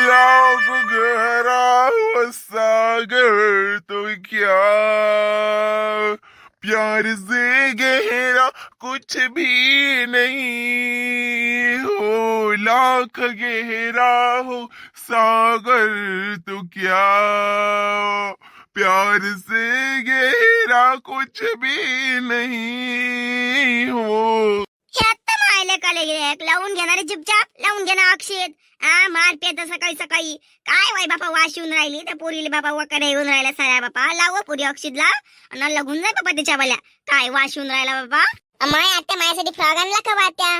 दरियाओं को गहरा हुआ सागर तो क्या, प्यार से गहरा कुछ भी नहीं हो, लाख गहरा हो सागर तो क्या, प्यार से गहरा कुछ भी नहीं हो. हे आत्ता मायला काले लावून घेणारे चुपचाप लावून घेणार अक्षेत. मार पेत सकाळी सकाळी काय वाय बापा वाश येऊन राहिली त्या पोरीले बापा वकडे येऊन राहिला साऱ्या बापा. लाव पुरी अक्षितला आणि लगून जाय बापा त्याच्या वाल्या. काय वाश येऊन राहिला बापा. माय आता माझ्यासाठी फ्रॉक आणला का वाट्या.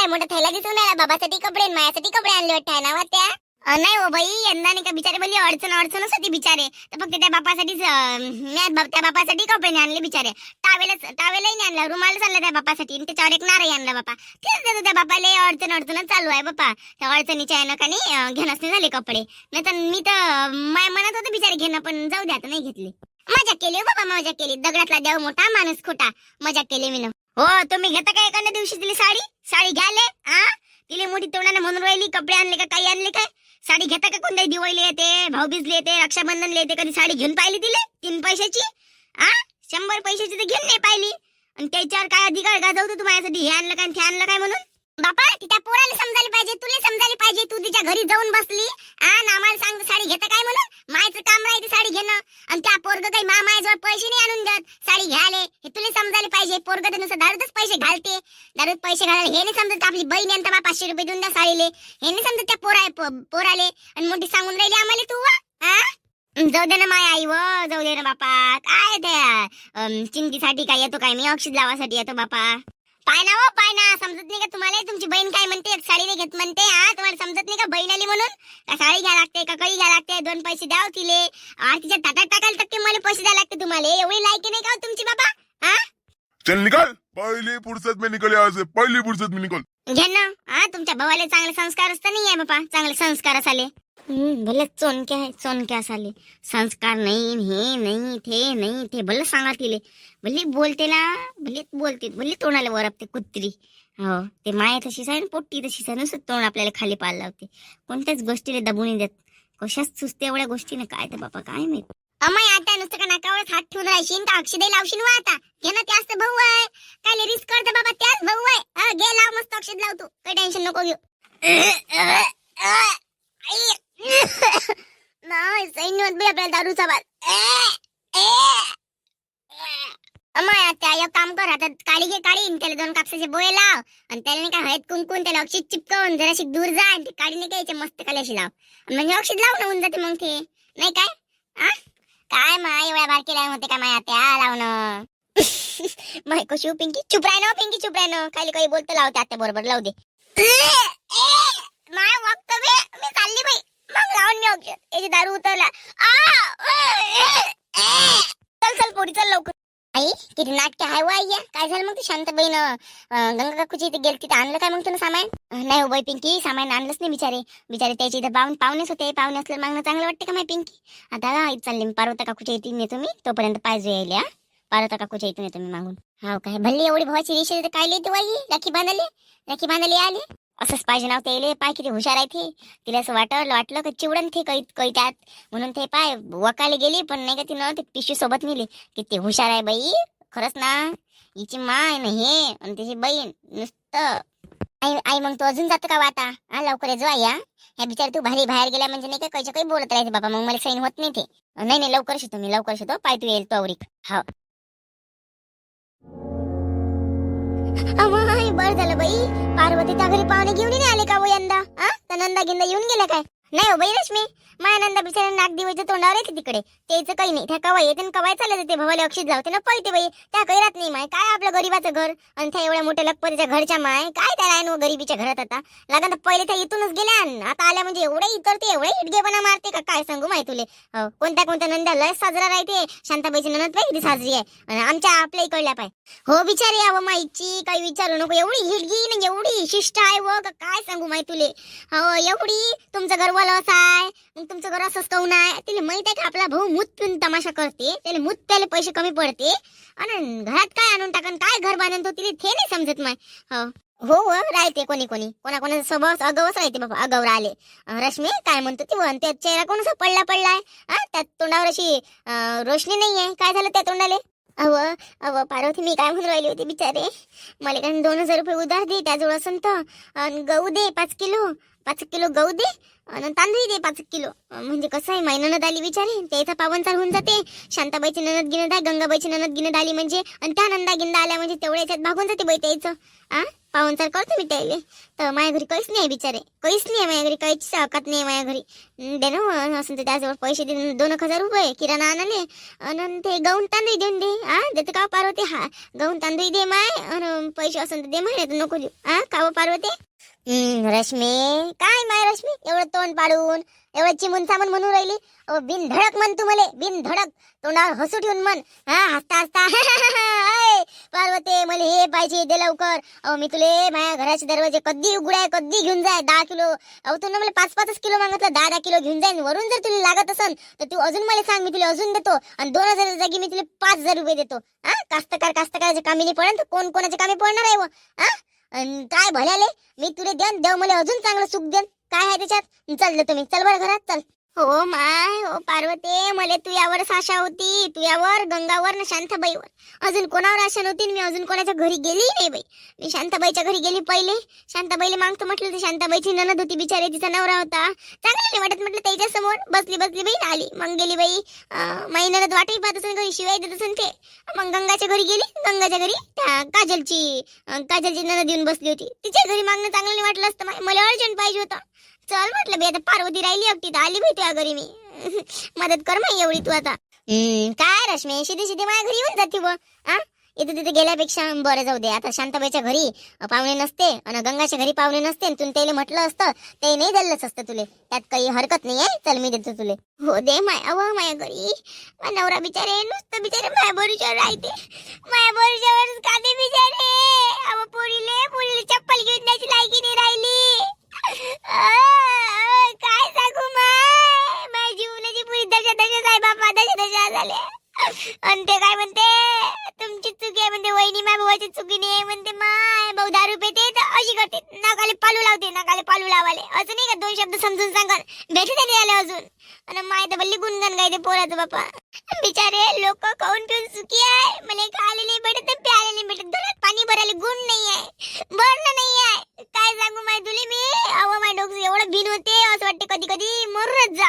लय मोठा थैला दिसून राहिला बाबासाठी कपडे माझ्यासाठी कपडे आणले वाटतं ना वाट्या. नाही हो बाई यंदा नाही का बिचारे बोलली अडचणच होती बिचारे तर फक्त त्या बापासाठीच त्या बापासाठी कपडे आणले बिचारे. टावेलही नाही आणला रुमालच आणला त्या बापासाठी त्याच्यावर एक नारळ आणला बापा. तेच देतो त्या बापाला अडचणच चालू आहे बापा. त्या अडचणीच्या यानं का नाही घेणंच नाही झाले कपडे. नाही तर मी तर माय म्हणत होते बिचारे घेणं पण जाऊ द्या आता नाही घेतले. मजा केली हो बाबा मजा केली. दगडातला देव मोठा माणूस खोटा. मजा केली मी. हो तुम्ही घेता का एखाद्या दिवशी तिला साडी घ्याले. तिला मोठी तोंडाने म्हणून राहिली कपडे आणले का काही आणले काय. साडी घेता का कोणत्याही दिवाळीला येते भाऊबीजला येते रक्षाबंधनला येते कधी साडी घेऊन पाहिली तिले 3 पैशाची. 100 पैशाची तर घेऊन नाही पाहिली. आणि त्याच्यावर काय अधिकार गाजवतो तू माझ्यासाठी हे आणलं काय ते आणलं काय म्हणून. बापा त्या पोराला समजायला पाहिजे तुला समजायला पाहिजे. तू तिच्या घरी जाऊन बसली आणि आम्हाला सांग साडी घेता काय म्हणून. मायचं काम राहते साडी घेणं आणि त्या पोरग काही मामाजवळ पैसे नाही आणून देत साडी घ्यायला. हे तुला समजायला पाहिजे. पोरग तर नुसतं दारूतच पैसे घालते. दारूत पैसे घालायला हे नाही समजत. आपली बहीण यांता 500 रुपये देऊन द्या साडीले हे नाही समजत त्या पोराले. आणि मोठी सांगून राहिली आम्हाला तू. जाऊ दे ना माय आई व जाऊ दे ना बापा. काय त्या चिंतीसाठी काय येतो काय मी अक्षित लावासाठी येतो बापा. पाय ना समजत नाही का तुम्हाला. तुमची बहीण काय म्हणते साडी नाही घेत म्हणते. तुम्हाला समजत नाही का बहीण आली म्हणून. का साडी घ्या लागते का कळी घ्या लागते. 2 पैसे द्याव तिले. तिच्या ताटात टाकायला टक्के मला पैसे द्यायला लागते तुम्हाला. एवढी लायकी नाही का तुमची बाबा. चल निकल पहली फुर्सत में निकल यहाँ से. पहली फुर्सत में निकल. घ्या ना. तुमच्या भावाला चांगले संस्कार असता नाही आहे बापा. चांगले संस्कार असाले. भले चोनक्या असाले. संस्कार नाही हे नाही ते नाही ते भले सांगा तिले. भले बोलते ना भले तोंडाला वरपते कुत्री. हो ते माया तशीच आहे पोट्टी तशीच आहे. नुसतं तोंड आपल्याला खाली पाहायला लावते. कोणत्याच गोष्टीला दबून देत. कशाच सुचते एवढ्या गोष्टीने काय तर बापा काय माहित. अमाय आता नुसतं का नाकावर हात ठेवून राहशील का अक्षदे लावशील वा आता. घे ना त्याच भाऊ आहे. काय रिस्क करते बाबा त्याच भाऊ आहे. घे लाव मस्त अक्षद लावतो काही टेन्शन नको घेऊ. नाही सैन्य आपल्याला दारूचा बाद. अमाय आता एक काम कर आता काळी घे काढीन त्याला 2 कापसाचे बोळे लाव आणि त्याला नाही का हळद कुंकून त्याला अक्षित चिपकवून जराशी दूर जा आणि ती काळी नाही घ्यायची मस्त कल्याशी लाव म्हणजे अक्षित लाव ना होऊन जाते मग ते नाही काय. काय माय एवढ्या बारकीला होते का माय आता लावणं. माय कशी पिंकी चुप राह ना पिंकी चुप राह ना. खाली काही बोलतो लावते आता बरोबर लावू दे. माय वक्त मी चालली बाई मग लावून मी अक्षत याची दारू उतरला. चल पोटी चल लवकर. आई किती नाटक आहे वा आई. काय झालं मग ती शांत बहीण गंगा काकूची इथे गेली तिथे आणलं काय मग तुला सामान. नाही हो बाई पिंकी सामान आणलंच नाही बिचारे त्याच्या इथे पाहुणेच होते. पाहुणे असलं मागणं चांगलं वाटतं का माय पिंकी. आता चालले मी पार्वता काकूच्या इथे नेतो मी तोपर्यंत पाहिजे यायला. पार्वता काकूच्या इथून येतो मी मागून. हो काय भल्ली एवढी भावाची रेषे काय लिहिते बाई. राखी बांधाली आले असंच पाहिजे नाव ते. पाय किती हुशार आहे ते. तिला असं वाटलं का चिवडन ते काही त्यात म्हणून ते पाय वकाले गेली पण नाही का तिनं ते पिशवी सोबत नेली. किती हुशार आहे बाई खरंच ना. हिची माय ना हे आणि त्याची बहीण नुसतं. आई मग तू अजून जातो का वाता. लवकर जो या ह्या बिचार तू बाहेर गेल्या म्हणजे नाही का काही बोलत राहायचं बाबा मग मला सैन होत नाही ते. नाही लवकर शितो पाय तू येईल तो अवरिक. हो बर झालं बाई पार्वती त्या घरी पाहुणे घेऊन नाही आले का वो यंदा. तर नंदा गिंदा येऊन गेल्या काय. नाही हो बाई रश्मी माया नंदा बिचारा नाक दिवायचं तोंडावर येते तिकडे. त्याचं काही नाही त्या कवा येते कवाय चालत ते भावाला अक्षित लावते ना पळते बाई. त्या काही राहत नाही माय काय आपलं गरीबाचं घर आणि त्या एवढ्या मोठ्या लखपतीच्या घरच्या माय काय त्याला आहे गरीबीच्या घरात. आता लागन पहिले त्या इथूनच गेल्या आता आल्या म्हणजे एवढे इतरते एवढे हिटगेपणा मारते का काय सांगू माय तुले. कोणत्या नंदा लय साजरा राहते. शांताबाईची ननद पाय किती साजरी आहे आणि आमच्या आपल्या इकडल्या पाय. हो बिचारी अव माईची काही विचारू नको. एवढी हिटगी ना एवढी शिष्ट आहे व काय सांगू माय तुले. हो एवढी तुमचं घर वाला असं आहे मग तुमचं घर असंच काऊन आहे. तिला माहित आहे का आपला भाऊ मूत पिऊन तमाशा करते. त्याला मूत प्यायला पैसे कमी पडते आणि घरात काय आणून टाकन काय घर बांधून तो तिला ते नाही समजत माय. हो हो हो, राहते कोणी कोणी कोणाकोणाचा स्वभाव आगावच राहते बाबा, आगाव राहिले. रश्मी काय म्हणतो ती वन, त्या चेहरा कोणाचा पडला पडलाय? त्या तोंडावर अशी रोशनी नाहीये, काय झालं त्या तोंडाले? अव अव पार्वती, मी काय म्हणून राहिली होती बिचारे, मला काय 2,000 रुपये उधार दे त्याजवळ असन तर, अन गहू दे 5 किलो, 5 किलो गहू दे, आणि तांदूळ दे 5 किलो. म्हणजे कसं आहे, माई ननद आली बिचारी, त्याचा पावनचार होऊन जाते. शांताबाईची ननद गिनत आहे, गंगाबाईची ननद गिनत आली म्हणजे, आणि त्या नंदा गिंदा आल्या म्हणजे तेवढ्या याच्यात भागून जाते बाई त्याचं. पावनचार करतो मी त्याले. तर माझ्या घरी काहीच नाही बिचारे, काहीच नाही माझ्या घरी, काहीच हरकत नाही माझ्या घरी. दे ना असं तर त्याजवळ पैसे दे, 2,000 रुपये किराणा आणाले, आणि ते गहून तांदूळ देऊन दे. देते का पार्वती? हा, गहून तांदूळ दे माय, आणि पैसे असेल तर दे माय, नको देऊ. का पार्वती? रश्मी काय माय, रश्मी एवढं तोंड पाडून, एवढं चिमून सामून म्हणून राहिली. बिन धडक म्हण तू मले, बिन धडक तोंडावर हसू ठेवून म्हण. हसता हसता पार्वती मला हे पाहिजे, दे लवकर. मी तुले माझ्या घराचे दरवाजे कधी उघडाय, कधी घेऊन जाय 10 किलो. तू ना मला 5-5 किलो मागितलं, 10-10 किलो घेऊन जाईन. वरून जर तुला लागत असन तर तू अजून मला सांग, मी तुला अजून देतो. आणि 2,000 जागी मी तुला 5,000 रुपये देतो. कास्तकाराच्या कामी नाही पडन तर कोण कोणाच्या कामी पडणार आहे? काय भल्याले मी तुले देन, देव मला अजून चांगलं सुख देन. काय आहे त्याच्यात? चाललं तुम्ही, चल बरं घरात चल. हो माय, हो पार्वती, मला तू यावरच आशा होती, तू यावर, गंगावर ना शांताबाईवर. अजून कोणावर आशा नव्हती. मी अजून कोणाच्या घरी गेली नाही बाई. मी शांताबाईच्या घरी गेली पहिले. शांताबाईला मागतो म्हटलं तर शांताबाईची ननद होती बिचारे, तिचा नवरा होता. चांगलं नाही वाटत म्हटलं त्याच्या समोर. बसली बाई आली, मग गेली बाई. माई ननद वाटही पाहत असेल घरी, शिवाय देत असेल ते. मग गंगाच्या घरी गेली. गंगाच्या घरी त्या काजलची ननद येऊन बसली होती. तिच्या घरी मागणं चांगलं नाही वाटलं असतं. मला अर्जंट पाहिजे होतं. चल म्हटलं बे, आता पार्वती राहिली एकटी तर आली बाई तुझ्या घरी मी. मदत कर माई एवढी तू आता. काय रश्मी, शिधी माझ्या घरी येऊन जाते व. इथे तिथे गेल्यापेक्षा बरं, जाऊ दे. आता शांताबाईच्या घरी पाहुणे नसते आणि गंगाच्या घरी पाहुणे नसते, तुला त्याला म्हटलं असतं ते नाही दिलंच असतं तुले. त्यात काही हरकत नाही आहे. चल मी देतो तुले. हो दे माय. माझ्या घरी नवरा बिचारे नुसतं बिचारे माया बोरीच्यावर राहते. माया बोरीच्यावरच खाते बिचारे. पोरीले चप्पल घेऊन द्यायची लायकी नाही राहिली. काय सांगू माय, माझ्या जीवनाची पुरी दशा आहे बापा, दशा झाल्या. आणि ते काय म्हणते, तुमची चुकी आहे म्हणते, वहिनी माय भावाची चुकी नाही म्हणते. माय भाऊ दारू पिते तर अशी करते, नाकाले पालू लावाले. असं नाही का, 2 शब्द समजून सांगन भेटू नाही आले अजून. आणि माय तर बल्ली गुणगण गायते पोराचं बापा. बिचारे लोक खाऊन पिऊन सुखी आहे. मला खायला नाही भेटत, प्यायला नाही भेटत, घरात पाणी भरायला गुण नाही आहे, भरणं नाही आहे. काय सांगू माय तुले मी. माय डोकं एवढं भिन होते, असं वाटते कधी कधी मरत जा.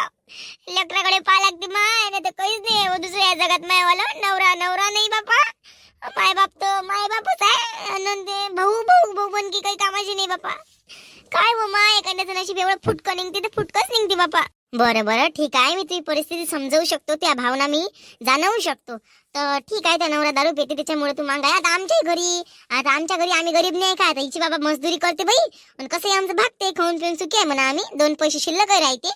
लेकराकडे पा लागते माय, नाही तर काहीच नाही दुसऱ्या या जगात. मायवाला नवरा नाही बापा. माय बापच आहे. नंदे भाऊ पण की काही कामाची नाही बापा. काय हो माय, एखाद्याचं नशीब एवढं फुटकं निघते तर फुटकंच निघते बापा. बरं ठीक आहे, मी तुझी परिस्थिती समजावू शकतो, त्या भावना मी जाणवू शकतो. तर ठीक आहे, त्या नवरा दारू पिते त्याच्यामुळे तू मागाय. आता आमच्या घरी आम्ही गरीब नाही का? आता हिची बाबा मजदुरी करते बाई, पण कसं आमचं भागते, खाऊन पिऊन सुखी आहे म्हणा. आम्ही 2 पैसे शिल्लक राहते,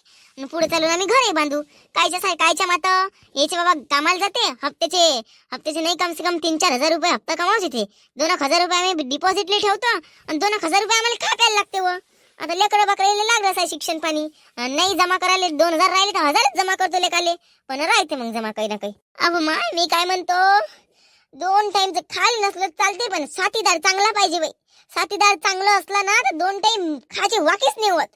पुढे चालून आम्ही घरे बांधू. कायच्या मात याचे बाबा कामाला जाते. हप्त्याचे नाही कम से कम 3-4 हजार रुपये हप्ता कमावचे ते. 2,000 रुपये आम्ही डिपॉझिटले ठेवतो, आणि 2,000 रुपये आम्हाला खायला लागते. व आता लेकरं बाकरायला लागलंच आहे शिक्षण पाणी. नाही जमा करायला 2,000 राहिले तर 1,000 जमा करतो लेकाले, पण राहते मग जमा काही ना काही. माय मी काय म्हणतो, 2 टाइमचं खायला नसलं चालते, पण साथीदार चांगला पाहिजे बाई. साथीदार चांगलं असला ना तर 2 टाइम खायचे वाकेच नाही होत.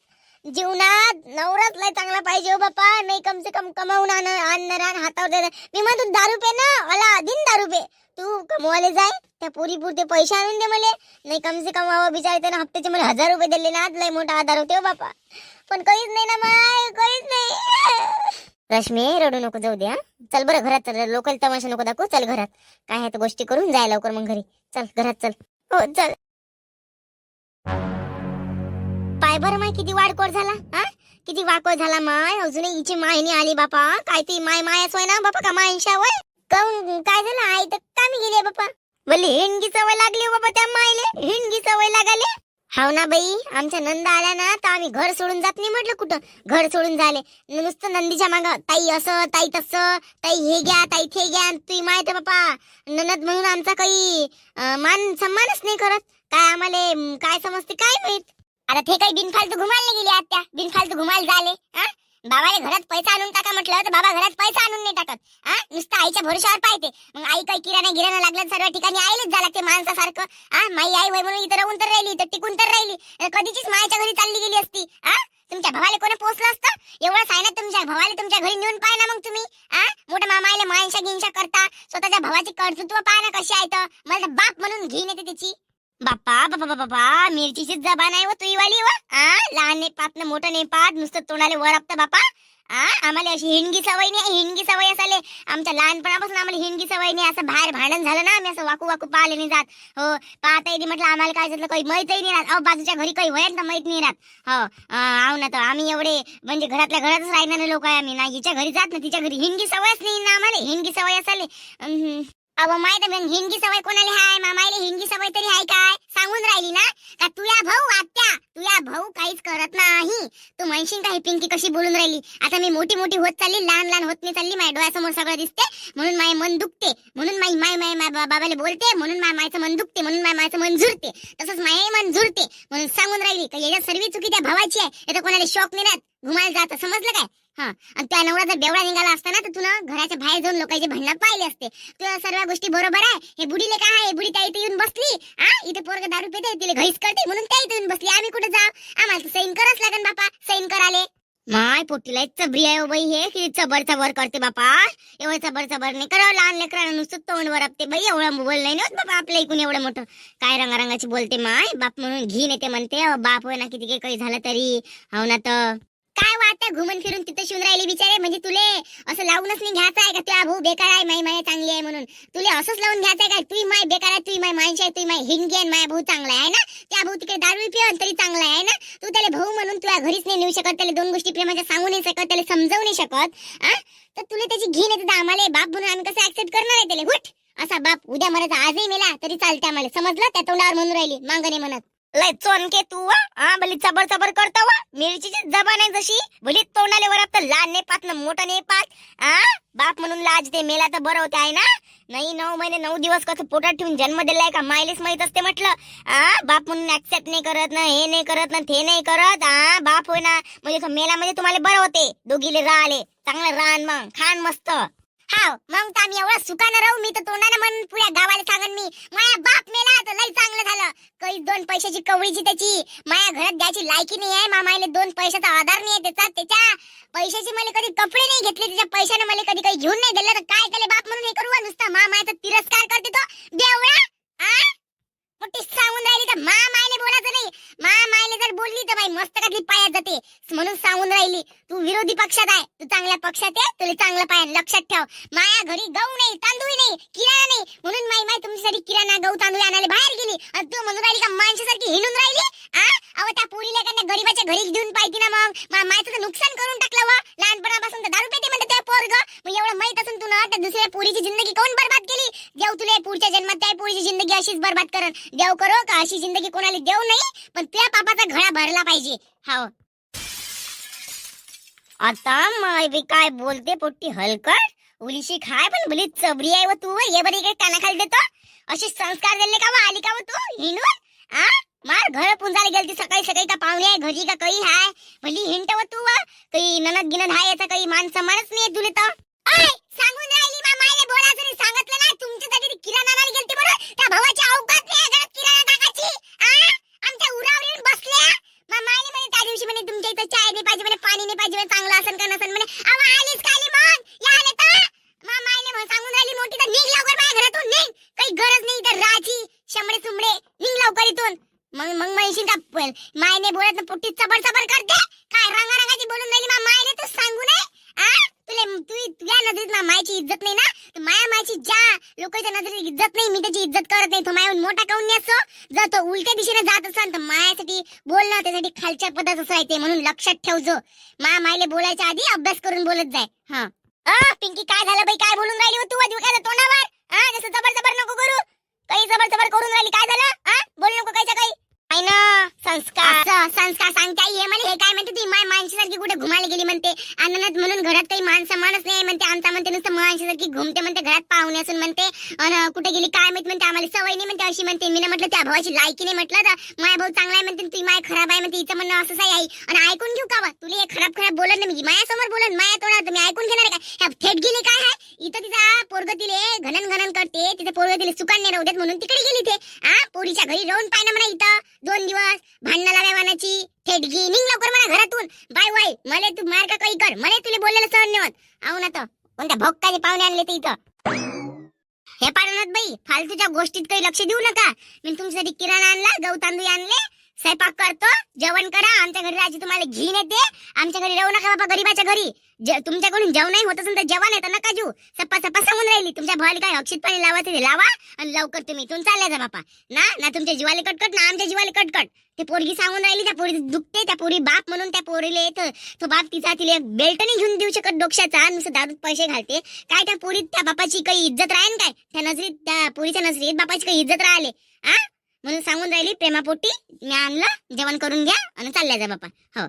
जीवनात नवराच लय चांगला पाहिजे हो बापा. नाही कम से कम कमावून आणणार हातावर. मी म्हणतो 10 रुपये ना मला दिन 10 रुपये तू कमवायला जाय, त्या पुरी पुरते पैसे आणून दे मला. नाही कम से कम बिचारे त्यानं हप्त्याचे मला 1,000 रुपये दिले ना, लय मोठा आधार होते हो बापा. पण काहीच नाही ना माय, काहीच नाही. रश्मी रडू नको, जाऊ दे. चल बरं घरात चल, लोकल तमाशा नको दाखवू. चल घरात, काय आहे तर गोष्टी करून जाय लवकर मग घरी. चल घरात चल. हो चल. पाय बरं माय किती वाडकोड झाला. किती वाडकोड झाला माय. अजूनही हिची माय नाही आली बापा. काय ती मायाच होय ना बापा, का मायशा होय. काऊन काय झालं, आई तर कामी गेली बापा. बोलली हिंडगी सवय लागली हो बापा त्या मायले, हिंडगी सवय लागाले. हाव ना बाई, आमच्या नंदा आल्या ना तर आम्ही घर सोडून जात नाही म्हटलं कुठं. घर सोडून झाले नुसतं नंदीच्या माग, ताई असं ताई तसं, ताई हे घ्या ताई ते घ्या. तुही माय तर बापा ननद म्हणून आमचा काही मान सन्मानच नाही करत. काय आम्हाला काय समजते काय माहित. आता ते काही बिनफालतू घुमायला गेले आत्या, बिनफालतू घुमायला झाले. बाबाला घरात पैसा आणून टाका म्हटलं तर बाबा घरात पैसा आणून नाही टाकत. हा, नुसतं आईच्या भरोशावर पाहते. मग आई काही किराणा लागलं सर्व ठिकाणी आईलाच जा लागते माणसासारखं. हा, माई आई वय म्हणून इथं राहून तर राहिली, तर टिकून तर राहिली. कधीचीच मायाच्या घरी चालली गेली असती. हा, तुमच्या भावाला कोणी पोचलं असतं एवढंच आहे ना. तुमच्या भावाला तुमच्या घरी नेऊन पाहा ना मग तुम्ही. हा, मोठ्या मामाला मायशा गिनशा करता, स्वतःच्या भावाची कर्तृत्व पाहा ना कशी आहे. तर मला तर बाप म्हणून घेऊन येते त्याची. बाप्पा बापा बापा, मिरचीचीच जबान आहे व तुई वाली व. लहान नाही पात ना मोठं नाही पात, नुसतं तोंडाले वर आपतं बापा. आम्हाला अशी हिंडगी सवय नाही. हिंडगी सवय असाले आमच्या लहानपणापासून आम्हाला हिंडगी सवय नाही. असं बाहेर भांडण झालं ना आम्ही असं वाकू वाकू पाहिले नाही जात. हो, पाहता येते म्हटलं आम्हाला काय झालं काही माहितही नाही राहत. बाजूच्या घरी काही वयात ना माहित नाही राहत. हो, आव ना तर आम्ही एवढे म्हणजे घरातल्या घरातच राहणारे लोक आहे आम्ही. ना हिच्या घरी जात ना तिच्या घरी. हिंडगी सवयच नाही ना आम्हाला. हिंडगी सवय असाले अव माहित हिंगी सवय कोणाला हाय? मामाईला हिंगी सवय तरी हाय काय? सांगून राहिली ना का तुया भाऊ आत्या, तुया भाऊ काहीच करत नाही. तू म्हणशील का ही पिंकी कशी बोलून राहिली? आता मी मोठी मोठी होत चालली, लहान होत नाही चालली. माझ्या डोळ्यासमोर सगळं दिसते म्हणून माझे मन दुखते. म्हणून माय बाबाला बोलते म्हणून मायचं मन दुखते. म्हणून मायचं मन झुरते. तसंच माय मन झुरते म्हणून सांगून राहिली का याच्या सर्व चुकी त्या भावाची आहे. याचा कोणाला शॉक नाही राहत. घुमायला जात समजलं काय? हा, आणि त्या नवरा जर बेवडा निघाला असता ना तर तुला घराच्या बाहेर जाऊन लोकांचे भांडण पाहिले असते. तुला सर्व गोष्टी बरोबर आहे. हे बुडीले काय आहे? बुडी त्या इथे येऊन बसली. इथे पोरग दारू पिते, तिला घाईस करते म्हणून त्या इथे येऊन बसली. आम्ही कुठे जाऊ? आम्हाला तर सैन करावंच लागेल बापा. सैन कराले माय पोटीला चबरी आहे बाई. हे किती चबर करते बापा. एवढं चबर नाही करावं. लहान लेकरांना नुसतं तोंड वरपते बाई. एवढं बोल नाही होत बाबा आपल्या इकून एवढं मोठं. काय रंगारंगाची बोलते माय. बाप म्हणून घेऊन येते म्हणते. बाप होय ना किती काही झालं तरी. हो ना तर काय वाटतं घुमून फिरून तिथे शिवून राहिली बिचारे. म्हणजे तुले असं लावूनच नाही घ्यायचं आहे का तुझा भाऊ बेकार आहे माय चांगली आहे म्हणून? तुले असंच लावून घ्यायचं आहे का तुझी माय बेकार आहे, तुझी माय माणशी आहे, तुझी माय हिंगी आहे, माया भाऊ चांगला आहे ना? त्या भाऊ तिकडे दारू पिऊन तरी चांगला आहे ना? तू त्याला भाऊ म्हणून तुला घरीच नाही नेऊ शकत. त्याला दोन गोष्टी प्रेमाच्या सांगू नाही शकत. त्याला समजावू नाही शकत. तर तुला त्याची घी नाही तर आम्हाला बाप म्हणून आम्ही कसं ऍक्सेप्ट करणार आहे त्याला? हुट, असा बाप उद्या मरायचा आजही मेला तरी चालते आम्हाला. समजलं? त्या तोंडावर म्हणून राहिली मांगणे म्हणत. लय चोनके तू भली चबर करतो वा. मिरचीची जबान आहे जशी भली तोंडाले वर आपलं. लहान नाही पात ना मोठं नाही पात. बाप म्हणून लाज ते मेला तर बरं होते आहे ना? नाही 9 महिने 9 दिवस कसं पोटात ठेवून जन्म दिलाय का मायलेच माहित असते म्हटलं. बाप म्हणून ऍक्सेप्ट नाही करत ना, हे नाही करत ना, ते नाही करत. बाप होय ना म्हणजे मेला म्हणजे तुम्हाला बरं होते. दोघीले राहिले चांगलं राहण मग खान मस्त. हाव, मग तर आम्ही एवढं सुखानं राहू. मी तर तोंडाने म्हणून पुऱ्या गावाला सांगन मी माया बाप मेला तर लई चांगलं झालं. काही 2 पैशाची कवळीची त्याची माया घरात द्यायची लायकी नाही आहे. मामाईले 2 पैशाचा आधार नाही आहे त्याच्या पैशाची. मला कधी कपडे नाही घेतले त्याच्या पैशाने. मला कधी काही घेऊन नाही दिलं तर काय त्याला बाप म्हणून हे करू? नुसता मामाचा तिरस्कार करते तो बेवडा. मोठी सांगून राहिली तर मामाईले बोलायचं नाही. मामाईले जर बोलली तर बाई मस्तकातली पायात जाते म्हणून सांगून राहिली. तू विरोधी पक्षात आहे, तू चांगल्या पक्षात आहे. तुला चांगलं पाय लक्षात ठेव. माया घरी गहू नाही, तांदूळ नाही, किराणा नाही म्हणून माई तुमच्यासाठी किराणा गहू तांदूळ आणायला बाहेर गेली. आणि तू म्हणून राहिली का माणसासारखी हिंडून राहिली? अहो त्या पोरीला एखाद्या गरीबाच्या घरी घेऊन पाहिजे ना. मग मायचं तर नुकसान करून टाकलं व. लहानपणापासून तर दारू पेते म्हणते त्या पोरग. मग एवढं माहित असून तू ना त्या दुसऱ्या पोरीची जिंदगी कोण बरबाद केली? देव तुला पुढच्या जन्मात त्या पोरीची जिंदगी अशीच बरबाद करन. देव करो का अशी जिंदगी कोणाला देऊ नाही. पण तुझ्या पापाचा घडा भरला पाहिजे. हाव, आता माय बी काय बोलते पोट्टी हलकट उलीशी खाय पण भली चबरी आहे व तू. ये बरी इकडे कानाखाली देतो. असे संस्कार दिले का व आली का व तू हिंडून? मार घर पुंजाला गेलती सकाळी का पाहुणे आहे घरी का काही हाय? भली हिंट व तू काही ननद गिनद हाय याचा काही मान समानच नाही तुले तर. सांगून राहिली मामाईले बोलायचं नाही. सांगितलं ना तुमच्यासाठी किराणा आणायला गेलती बरोबर. त्या भावाची अवकात नाही घरात किराणा टाकायची. आमच्या उरावर येऊन बसल्या. मामाईले म्हणे त्या दिवशी म्हणे तुमच्या इथं चाय नाही पाहिजे म्हणे, पाणी नाही पाहिजे म्हणे, चांगलं असन का नसन म्हणे. अहो आलीच खाली मग याले तर मामाईले म्हणे सांगून राहिली मोठी तर निघ लवकर माझ्या घरातून निघ. काही गरज नाही तर राहायची. शंभरे सुमडे निघ लवकर इथून. मग म्हणशील का मायने बोलत ना पुट्टी चबर करते काय? रंगारंगाची बोलून राहिली मामाईले तू सांगू नये. तुझ्या नजरेत मायची इज्जत नाही ना? तर मायाची ज्या लोकांच्या नजरेत इज्जत नाही मी त्याची इज्जत करत नाही. तो मायाहून मोठा काऊन नाही असो? जर तो उलट्या दिशेने जात असेल तर मायासाठी बोलणं त्यासाठी खालच्या पदाचं राहते. म्हणून लक्षात ठेव. जो मायले बोलायच्या आधी अभ्यास करून बोलत जाय. पिंकी काय झालं बाई? काय बोलून राहिली तू काय तोंडावर? जसं जबर नको करू. काही जबर करून राहिली. काय झालं? बोल नको कायच्या काही. काय ना संस्कार संस्कार सांगता ये मला. हे काय म्हणते ती माणसासारखी कुठे घुमायला गेली म्हणते. अननत म्हणून घरात काही माणसं माणूस नाही म्हणते. आमचा म्हणते नुसतं माणसासारखी घुमते म्हणते. घरात पाहुणे असून म्हणते. आणि कुठे गेली काय माहित म्हणते. आम्हाला सवय नाही म्हणते अशी म्हणते. मी म्हटलं त्या भावाची लायकी नाही म्हटलं तर माया भाऊ चांगला आहे म्हणते. ती माय खराब आहे म्हणते. हिचं म्हणणं असंच आहे आई. आणि ऐकून घेऊ का बा? तुला हे खराब खराब बोलत नाही मी. मायासमोर बोलत माया तोडा मी ऐकून घेणार का? ह्या थेट गेली काय आहे इथं. तिचा पोरग तिले घनन घनन करते. तिचं पोरग तिला सुकान नाही राहू देत म्हणून तिकडे गेली ते. पोरीच्या घरी राहून पाहिजे म्हणा इथं 2 दिवस. भांडणं लावायची थेट गी निघ लवकर म्हणा घरातून. बाय वाय मला तू मार का काही कर. मला तुला बोललेलं सहन नाही होत. आहो ना तर कोणत्या भोक्काचे पाहुणे आणले ते इथं. हे पारनाथ बाई फालतूच्या गोष्टीत काही लक्ष देऊ नका. मी तुमच्यासाठी किराणा आणला, गहू तांदूळ आणले, स्वयंपाक करतो, जेवण करा. आमच्या घरी राहायची तुम्हाला घेऊन येते. आमच्या घरी राहू नका बाबा गरीबाच्या घरी. तुमच्याकडून जेवणही होत असेल तर जेवण येतं नका जेऊ. सप्पा सप्पा सांगून राहिली. तुमच्या भावाला काय अक्षित पाणी लावायचं ते लावा आणि लवकर तुम्ही इथून चालल्या जा बापा. ना तुमच्या जीवाला कटकट ना आमच्या जीवाला कटकट. ते पोरगी सांगून राहिली त्या पोरी दुखते. त्या पोरी बाप म्हणून त्या पोरीला येतं. तो बाप तिचा तिला बेल्ट नाही घेऊन देऊ शकत डोक्याचा. नुसतं दारूत पैसे घालते. काय त्या पोरीत त्या बापाची काही इज्जत राहील काय? त्या नजरीत त्या पोरीच्या नजरीत बापाची काही इज्जत राहिले म्हणून सांगून राहिली प्रेमापोटी. मी आणलं जेवण करून घ्या आणि चालल्या जा बापा. हो.